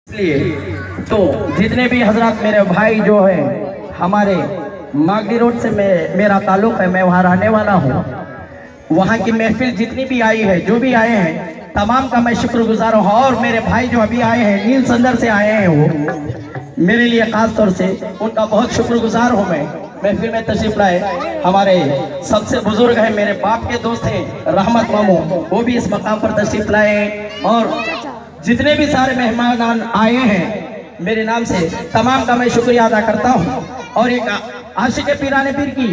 इसलिए तो जितने भी हजरत मेरे भाई जो है हमारे मागडी रोड से मेरा ताल्लुक है, मैं वहाँ रहने वाला हूँ। वहाँ की महफिल जितनी भी आई है, जो भी आए हैं, तमाम का मैं शुक्रगुजार हूँ। और मेरे भाई जो अभी आए हैं, नील संदर से आए हैं, वो मेरे लिए खास तौर से उनका बहुत शुक्रगुजार हूँ। मैं महफिल में तशरीफ लाए, हमारे सबसे बुजुर्ग हैं, मेरे बाप के दोस्त हैं रहमत मामू, वो भी इस मकाम पर तशरीफ लाए। और जितने भी सारे मेहमान आए हैं, मेरे नाम से तमाम का मैं शुक्रिया अदा करता हूँ। और एक आशिक पीराने पीर की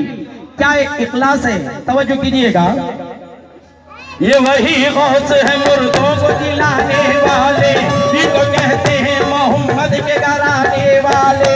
क्या एक इखलास है, तवज्जो कीजिएगा। ये वही गौस है मुर्दों को जिलाने वाले, इनको कहते हैं मोहम्मद के घराने वाले,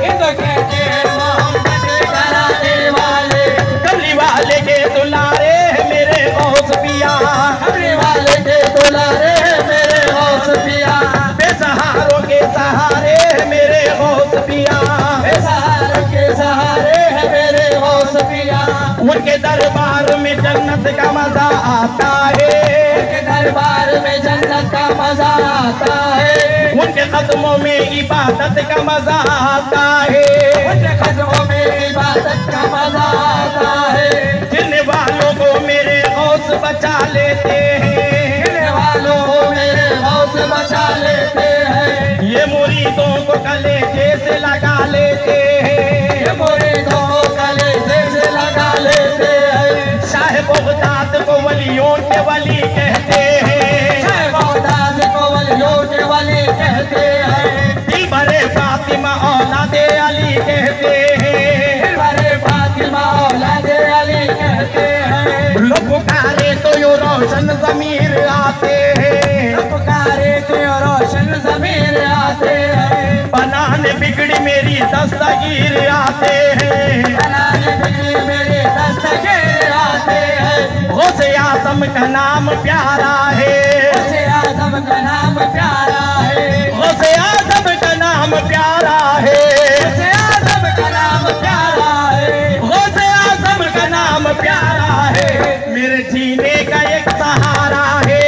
इनको कहते हैं मोहम्मद के घराने वाले। कमली वाले के दुलारे है मेरे गौस पिया, कमली वाले के दुलारे है मेरे गौस पिया। बेसहारों के सहारे है मेरे गौस पिया, बेसहारों के सहारे है मेरे गौस पिया। उनके दरबार में जन्नत का मजा आता है, उनके दरबार में जन्नत का मजा आता है। उनके कदमों में इबादत का मजा आता है, उनके कदमों में इबादत का मजा आता है। गिरने वालों को मेरे गौस बचा लेते हैं, गिरने वालों को मेरे गौस बचा लेते हैं। ये मुरीदों को कलेजे से लगा लेते हैं, ये मुरीदों को कलेजे से लगा लेते हैं। शाह बगदाद को वलियों के वली कहते हैं, शाह बगदाद को वलियों के वली कहते हैं। दिलबरे फातिमा औलादे अली कहते हैं, दिलबरे फातिमा औलादे अली कहते हैं। लोग पुकारे तो यो रोशन ज़मीर आते हैं, लोग पुकारे तो यो रोशन ज़मीर आते हैं। बनाने बिगड़ी मेरी दस्तगीर आते हैं, बनाने बिगड़ी मेरी दस्तगीर आते हैं। गौसे आज़म का नाम प्यारा है, गौसे आज़म का नाम प्यारा है, गौसे आज़म का नाम प्यारा है, गौसे आज़म का नाम प्यारा है, गौसे आज़म का नाम प्यारा है। मेरे जीने का एक सहारा है,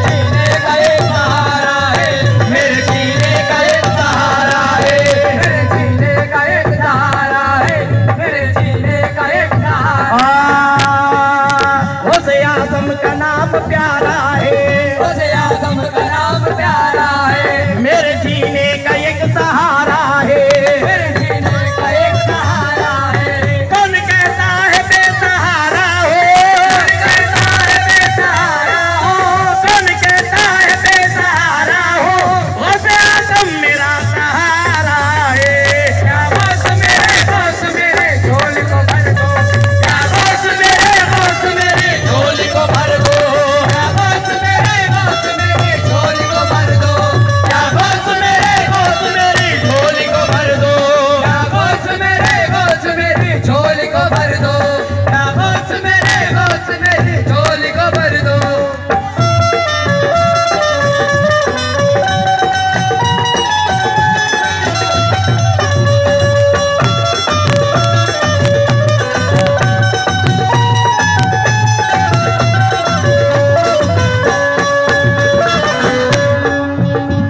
जीने का एक सहारा है, मेरे जीने का एक सहारा है, मेरे जीने का एक सहारा है, मेरे जीने का एक सहारा। गौसे आज़म का नाम प्यारा है, गौसे आज़म का नाम प्यारा है। मेरे जीने का एक सहारा है, मेरे जीने का एक सहारा है। कौन कहता है बेसहारा हो, कौन कहता है बेसहारा हो, कौन कहता है बेसहारा हो। गौसे आज़म मेरा सहारा है। क्या गौस मेरे झोल को भर दो, क्या गौस मेरे झोल को भर दो, क्या गौस मेरे झोल को भर दो, क्या गौस मेरे झोल को भर दो, क्या गौस मेरे झोल को भर दो, क्या गौस मेरे झोल को भर दो।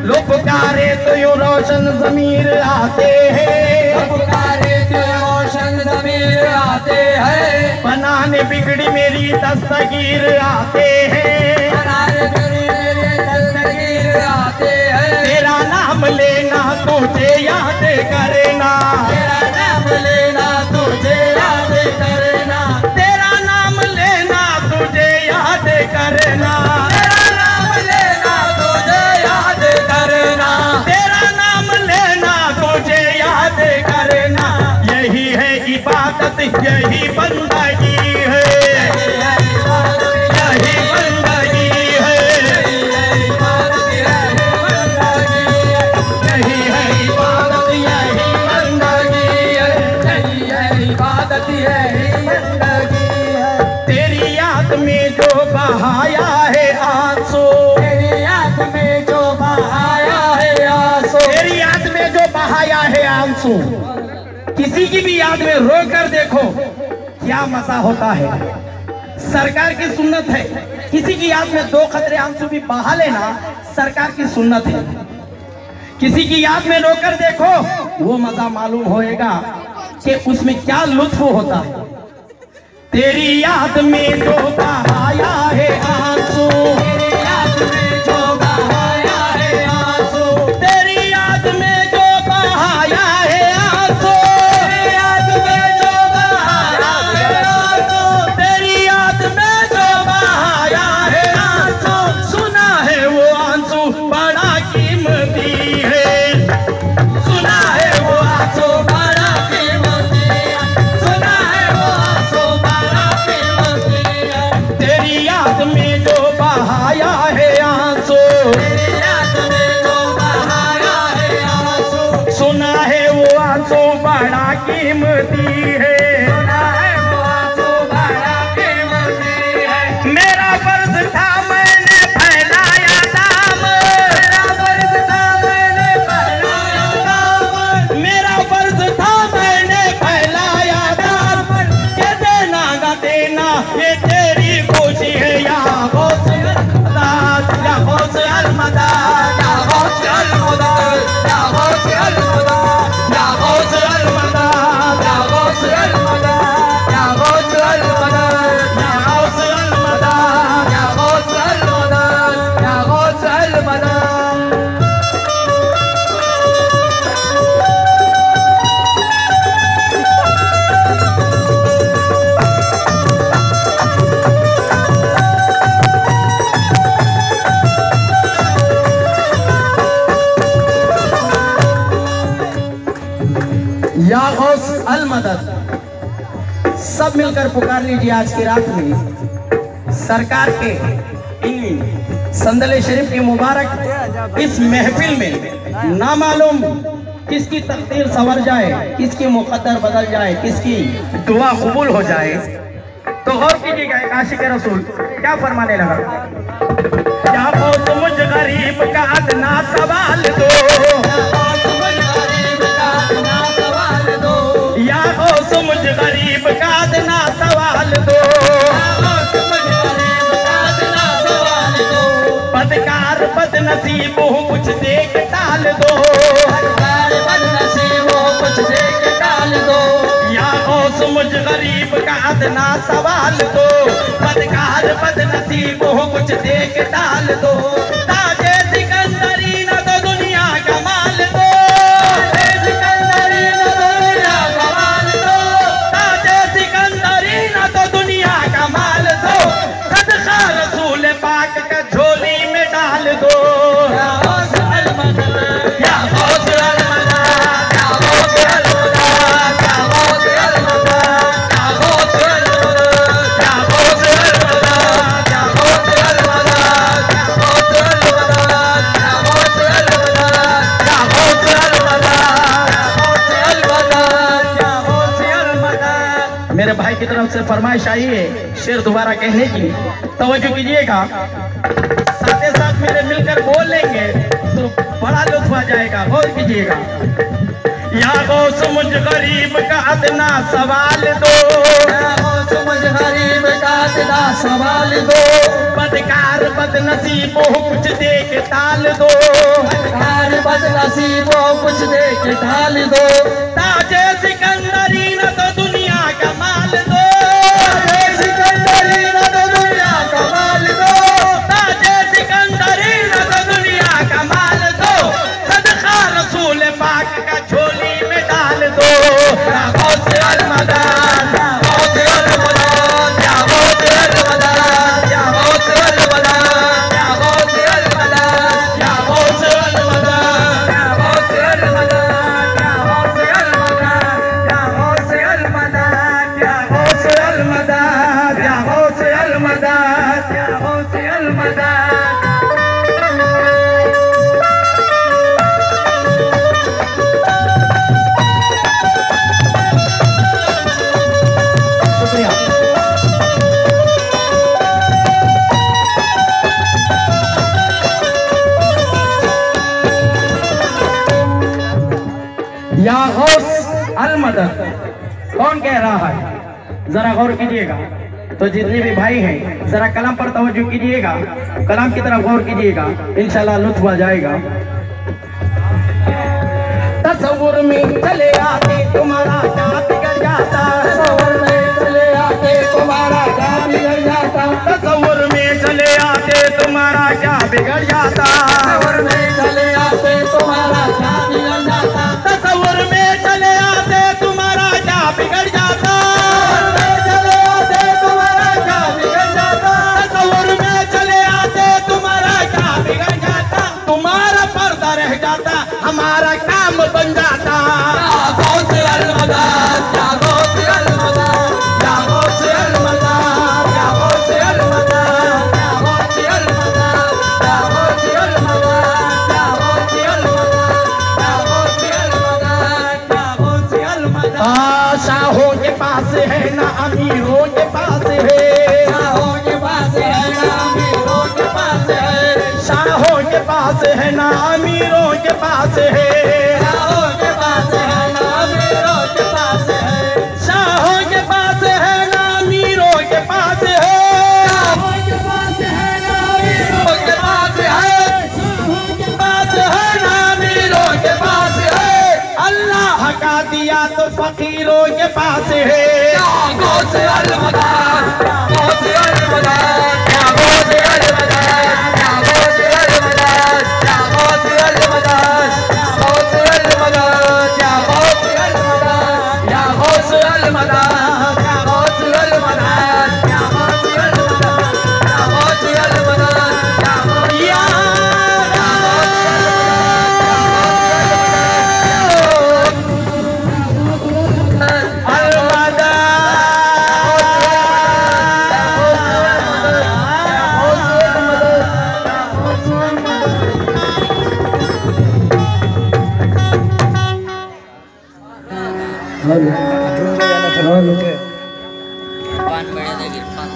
लोग पुकारे तो यो रोशन ज़मीर आते हैं, पुकारे तो रोशन ज़मीर आते हैं। बनाने बिगड़ी मेरी दस्तगीर आते हैं, बनाने बिगड़ी मेरी दस्तगीर आते हैं। तेरा नाम लेना तुझे याद करना, तेरा नाम लेना तुझे याद करना, तेरा नाम लेना तुझे याद करना, तेरा नाम लेना तुझे याद करना, तेरा नाम लेना तुझे याद करना। यही है इबादत, यही बंदगी है, यही बंदगी है, यही है इबादत, यही बंदगी है, यही है इबादत, यही बंदगी है। तेरी याद में जो बहाया है आंसू, तेरी याद में जो बहाया है आंसू, तेरी याद में जो बहाया है आंसू। किसी की भी याद में रो कर देखो क्या मजा होता है। सरकार की सुन्नत है, किसी की याद में 2 कतरे आंसू भी बहा लेना सरकार की सुन्नत है। किसी की याद में रोकर देखो, वो मजा मालूम होएगा कि उसमें क्या लुत्फ होता है। तेरी याद में जो बहाया है आंसू, तेरी याद में जो बहाया है आंसू, तेरी याद में जो बहाया है आंसू, तेरी याद में जो बहाया है आंसू, तेरी याद में जो बहाया है आंसू, सुना है वो आंसू बड़ा कीमती है, सुना है वो आंसू बड़ा कीमती है, सुना है वो आंसू बड़ा कीमती है। तेरी याद में जो बहाया है आंसू, तेरी याद में जो बहाया है आंसू, सुना है वो आंसू बड़ा कीमती है, सुना है वो आंसू बड़ा कीमती है। मेरा फर्ज था मैंने फैलाया दाम, मेरा फर्ज था मैंने फैलाया दाम, मेरा फर्ज था मैंने फैलाया दाम, ये देना का देना ये तेरी खुशी है। या गौस अल-मदद, या गौस अल-मदद, या गौस अल-मदद, या गौस अल-मदद, या गौस अल-मदद, या गौस अल-मदद, या गौस अल-मदद, या गौस अल-मदद, या गौस अल-मदद, या गौस अल-मदद। या गौस अल-मदद, सब मिलकर पुकार लीजिए आज की रात में सरकार के इन संदले शरीफ की मुबारक इस महफिल में ना मालूम किसकी तकदीर संवर जाए, किसकी मुकद्दर बदल जाए, किसकी दुआ कबूल हो जाए। तो गौर कीजिएगा एक आशिक रसूल क्या फरमाने लगा। या गौस मुझ गरीब का अदना सवाल दो, या गौस मुझ गरीब का अदना सवाल दो, बदकार बदनसीब हो कुछ दे के टाल दो, कुछ दे के टाल दो। या गौस मुझ गरीब का अदना सवाल दो, बदकार बदनसीब हो कुछ दे के टाल दो। ताजे सिकंदरी न तो दुनिया का माल दो, ताजे सिकंदरी न तो दुनिया का माल दो, ताजे सिकंदरी न तो दुनिया का माल दो, सदका रसूल पाक का झोली में डाल दो। या गौस अल-मदद, या गौस अल-मदद, या गौस अल-मदद, या गौस अल-मदद, या गौस अल-मदद, या गौस अल-मदद, या गौस अल-मदद, या गौस अल-मदद, या गौस अल-मदद, या गौस अल-मदद, या गौस अल-मदद। मेरे भाई की तरफ से फरमाइश आई है शेर दोबारा कहने की, तवज्जो कीजिएगा। साथ ही साथ मेरे मिलकर बोल लेंगे तो बड़ा लुत्फ आ जाएगा, गौर कीजिएगा। या गौस मुझ गरीब का अदना सवाल दो, या गौस मुझ गरीब का अदना सवाल दो, बदकार बदनसीब हो कुछ दे के टाल दो, बदकार बदनसीब हो कुछ दे के टाल दो। ताजे सिकंदरी न तो दुनिया का माल दो, ताजे सिकंदरी न तो दुनिया का माल दो, ताजे सिकंदरी न तो दुनिया का माल दो, सदका रसूल पाक का झोली में डाल दो। या गौस अल-मदद, या गौस अल-मदद, या गौस अल-मदद, या गौस अल-मदद, या गौस अल-मदद, या गौस अल-मदद, या गौस अल-मदद, या गौस अल-मदद, या गौस अल-मदद, या गौस अल-मदद, या गौस अल-मदद, या गौस अल-मदद। शुक्रिया। या गौस अल-मदद कौन कह रहा है, जरा गौर कीजिएगा। तो जितने भी भाई हैं जरा कलाम पर तवज्जो कीजिएगा, कलाम की तरफ गौर कीजिएगा, इंशाल्लाह लुत्फ आ जाएगा। तसव्वुर में चले आते तुम्हारा क्या बिगड़ जाता, तसव्वुर में चले आते तुम्हारा क्या बिगड़ जाता, तसव्वुर में चले आते तुम्हारा क्या बिगड़ जाता, तसव्वुर में चले आते तुम्हारा क्या बिगड़ जाता, तसव्वुर में चले आते तुम्हारा क्या बिगड़ जाता, तसव्वुर में चले आते तुम्हारा क्या बिगड़ जाता, तुम्हारा पर्दा रह जाता हमारा काम बन जाता। शाहों के पास है ना अमीरों के पास है, शाहों के पास है ना अमीरों के पास है, शाहों के पास है ना अमीरों के पास है, शाहों के पास है ना अमीरों के पास है, शाहों के पास है ना अमीरों के पास है, शाहों के पास है ना अमीरों के पास है, शाहों के पास है ना अमीरों के पास है, अल्लाह का दिया तो फकीरों के पास है। इरफान बढ़िया था इरफान।